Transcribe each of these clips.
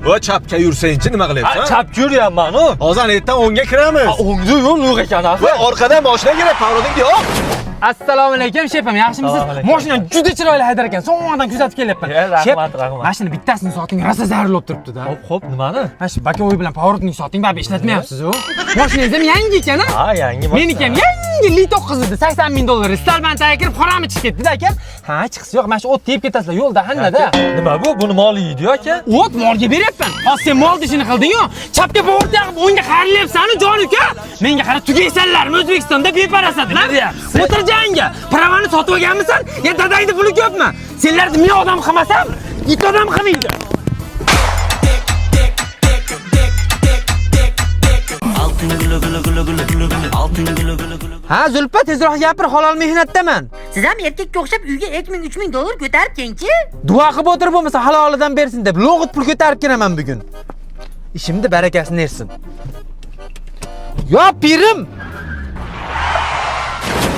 Va chapga yursang-chi, nima qilyapsan? Chapga yuryapman. Hozir ertadan o'ngga kiramiz. O'ngda yo'q ekan. Va orqadan mashina keladi, pavroding yo'q. Assalomu alaykum, shefim, yaxshimisiz? Mashinani juda chiroyli haydar ekan. So'ngdan kuzatib kelyapman. Rahmat. Mashinani bittasini soting, rosa zarur bo'lib turibdi-da. Xo'p, nimani? Mana shu bakovoy bilan pоворotni soting, baribir ishlatmayapsiz-ku. Mashinangiz ham yangi ekan-a? Ha, yangi mashina. Meniki ham yangi Li9 edi, $80,000. Stalbantaga kirib qorami chiqib ketdi-da aka. Ha, chiqsa yo'q, mana shu o't teyib ketasizlar yo'lda, hannada. Nima bu? Buni moli yeydi aka? O't molga beryapman. Hozir sen mol ishini qilding-ku. Chapga pоворot taqib o'ngga qarilyapsan-ku, jon uka. Menga qara tugaysanlarmi O'zbekistonda beparasatlar? O'tirjanga. Pravani sotib olganmisan? Ya dadangning puli ko'pmi? Senlarni men odam qilmasam, it odam qilmaydi. Ha, Zulfa, tezroq gapir, halol mehnatdaman. Siz ham erkakka o'xshab uyga $2000-$3000 ko'tarib kelchi. Duo qilib o'tirib bo'lmasa halolidan bersin deb lo'g'it pul ko'tarib kelaman bugun. Ishimda barakasini bersin. Yo, pirim.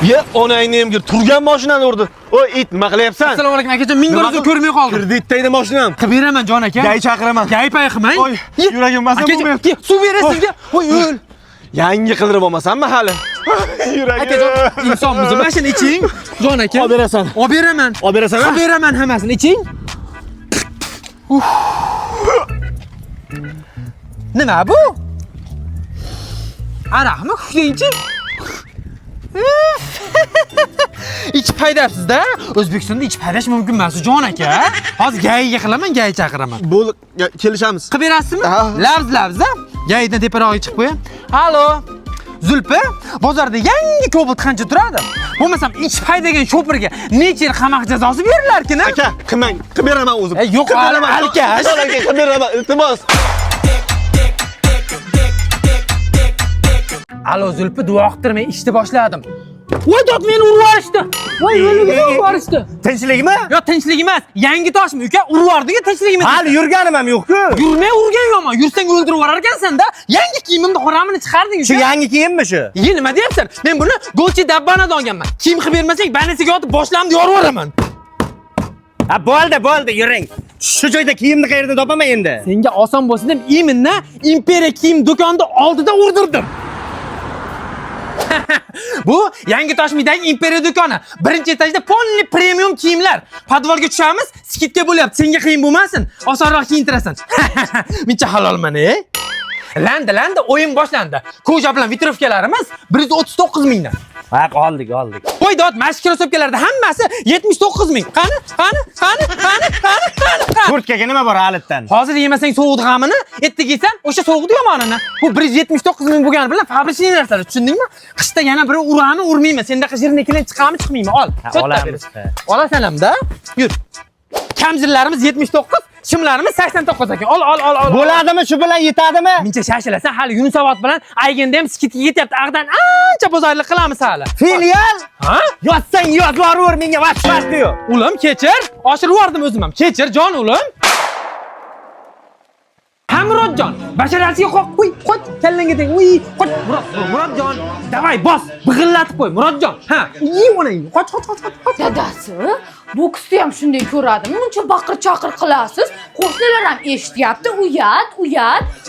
Ye, onangni ham turgan mashinani urdi. O it, nima qilyapsan? Assalomu alaykum akajon, ming bor ko'rmay qoldim. Kreditdagi mashinam. Qilib beraman jon aka. Gay chaqiraman. Gay pay qilmang. Oy, yuragim masam bo'lmayapti. Suv berasizga. Voy, o'l. Yangi qildirib olmasanmi hali? Yuragim. Akajon, insonmiz. Mashina iching. Jon aka. Olib berasan. Olib beraman. Olib berasan? Olib beraman hammasini iching. Nima bu? Araqmi kuchingchi? İch paydapsiz-da. O'zbekistonda ich paydash mumkin emas, jon aka. Hozir gayga qilaman, gay chaqiraman. Bu kelishamiz. Qilib berasizmi? Lavz-lavz-a. Gaydan teparoqga chiqib qo'y. Allo. Zulfa, bozorda yangi Cobalt qancha turadi? Bo'lmasam ich paydagan shoferga necha yil qamoq jazosi berilarkin? Aka, qilmang. Qilib beraman o'zim. Yo'q, alkash. Qilib beraman, iltimos. Allo Zulfa, duo qiltirmay ishni boshladim. Voy dod, meni urib yuborishdi. Voy, meni urib yuborishdi. Tinchlikmi? Yo'q, tinchlik emas. Yangi toshmi, uka? Urib yubordi-ku, tinchlik emas. Hali yurganim ham yo'q-ku. Yurmay urgan yomon. Yursang o'ldirib yuborar ekansan-da. Yangi kiyimimni qoramini chiqarding uka. Shu yangi kiyimmi shu? Nima deyapsan? Men buni Dolce Gabbanadan olganman. Kiyim qilib bermasang, banasiga otib boshlamni yorib yuboraman. Ha, bo'ldi, yuring. Shu joyda kiyimni qayerdan topaman endi? Senga oson bo'lsin deb iminna Imperiya kiyim do'konida oldida urdirdim. Bu yangi Toshmidagi Imperiya do'koni. Birinchi etajda polli premium kiyimlar. Podvolga tushamiz, skidka bo'lyapti. Senga qiyin bo'lmasin. Osonroq kiyintirasan. Mencha halolman-e. Landa, o'yin boshlandi. Koja bilan vitrovkalarimiz 139 mingdan. Ha, qoldik. Qo'y dod, mashq krossovkalarda hammasi 79 ming. Qani? Kurtkaga nima bor halitdan? Hozir yemasang sovuq g'amini, erta yesam o'sha sovuq yomonini. Bu 179 ming bo'lgani bilan fabrikasiy narsalar, tushundingmi? Qishda yana biri urami, urmayman. Senda qishirnikidan chiqami, chiqmaymi? Ol. Olamiz. Olasanam-da. Yur. Kamzillarimiz 79, shimlarimiz 89 ekan. Ol. Bo'ladimi, shu bilan yetadimi? Mincha shashilasan, hali Yunusobod bilan Ayganda ham skidga yetyapti. Ag'dan ancha bozorlik qilamiz hali. Filial? Ha? Yotsang yoz, boraver, menga vaqt yo'q. Ulim, kechir. Oshirib yubordim o'zim ham. Kechir, jon ulim. Murodjon, basharasiga qo'y, kallangga teng. Uy, qoch, Murodjon. Davay, bos, big'illatib qo'y, Murodjon. Ha, onangni. Qoch. Dadasi, boksda ham shunday ko'radim. Muncha baqir-chaqir qilasiz. Qo'shnilar ham eshityapti. Uyat.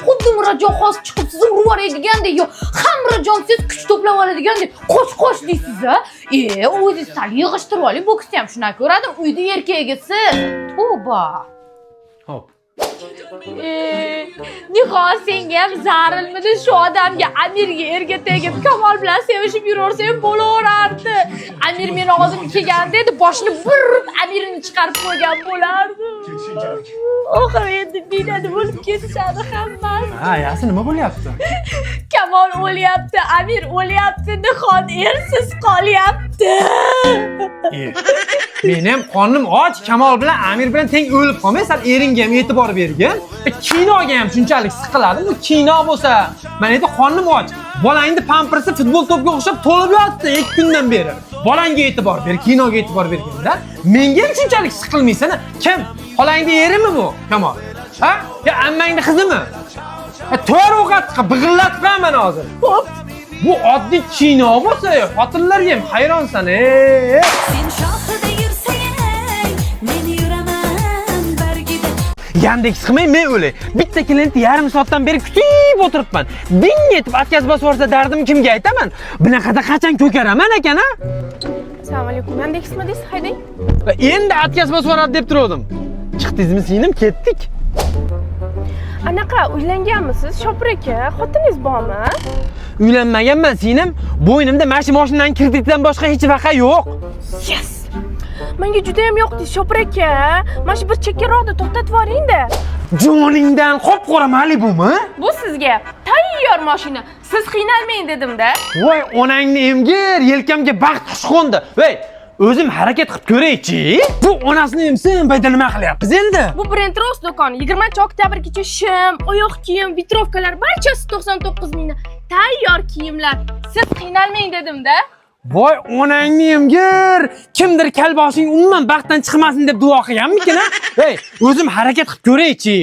Xuddi Murodjon hozir chiqib sizni urib yuboradigan-dek, yo'q. Ham Murodjon siz kuch to'plab oladigan-dek, qo'sh deysiz-a. O'zingiz sal yig'ishtirib oling. Boksda ham shunday ko'radim. Uyda erkagisiz. Tavba. Hop. Nihol senga ham zarilmidi shu odamga Amirga erga tegib Kamol bilan sevishib yuraversam bo'laverardi. Amir meni oldimga kelganda edi, boshini burib Amirni chiqarib qo'ygan bo'lardi. Oxir endi binada bo'lib ketishadi hammasi. Ha, yaxshi, nima bo'lyapti? Kamol o'lyapti, Amir o'lyapti, Nihol ersiz qolyapti. Men ham qornim och, Kamol bilan Amir bilan teng o'lib qolmay, sal eringga ham e'tibor bergin. Kinoga ham shunchalik siqiladim. Bu kino bo'lsa, men endi qornim och. Bolangni pampersi futbol to'piga o'xshab to'lib yotdi 2 kundan beri. Bolangga e'tibor ber, kinoga e'tibor berganda, menga ham shunchalik siqilmaysan. Kim? Xolangni erimi bu? Kamol. Ha? Ya ammangni qizimi? To'g'ri ovqat big'illatib qo'yaman hozir. Hop. Bu oddiy kino bo'lsa, xotinlarga ham hayronsan. Yandeks qilmay men o'lay. Bitta klient yarim soatdan beri kutib o'tiribman. Ding etib atkazib borsa dardim kimga aytaman? Bunaqada qachon ko'karaman ekan a? Assalomu alaykum. Yandeks nima deysiz? Haydang. Endi atkazib boradi deb turdim. Chiqdingizmi singlim, ketdik. Anaqa uylanganmisiz? Shopir aka, xotiningiz bormi? Uylanmaganman singlim. Bo'ynimda mana shu mashinaning kreditidan boshqa hech vaqa yo'q. Yes! Menga juda ham yoqdi, Shopir aka. Mana shu bir chekkaroqda to'xtatib yuboring-da. Joningdan qop-qora Malibu'mi? Bu sizga tayyor mashina. Siz qiynalmang dedim-da. Voy, onangni emgir, yelkamga baxt qush qo'ndi. Voy, o'zim harakat qilib ko'ray-chi. Bu onasini emsin, bayda nima qilyapmiz endi? Bu Brent Ross do'koni 20-oktyabrgacha shim, oyoq kiyim, vitrovkalar barchasi 99 mingdan. Tayyor kiyimlar. Siz qiynalmang dedim-da. Voy, onangni emgir. Kimdir kalboshing umuman baxtdan chiqmasin deb duo qilganmikin-a? Hey, o'zim harakat qilib ko'ray-chi.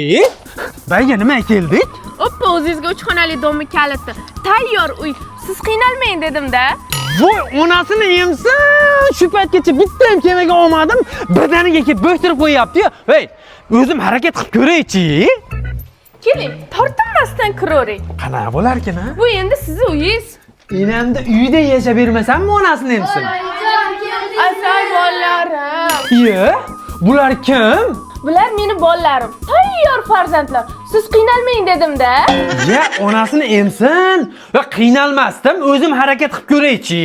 Bayga nima keldik? Oppa, o'zingizga 3 xonali domni kaliti. Tayyor uy. Siz qiynalmang dedim-da. Voy, onasini emsin. Shu paytgacha bitta ham kelmagan olmadim. Birdaniga kelib bo'shtirib qo'yapti-yu. Hey, o'zim harakat qilib ko'ray-chi. Keling, tortinmasdan kiravering. Qanaqa bo'lar ekan-a? Bu endi sizni uyingiz. Enamda uyda yashab bermasammi onasini emsin? Asay bolalarim. Iye, bular kim? Bular meni bolalarim. Tayyor farzandlar. Siz qiynalmang dedim-da. Ya, onasini emsin. Va qiynalmasdim, o'zim harakat qilib ko'ray-chi.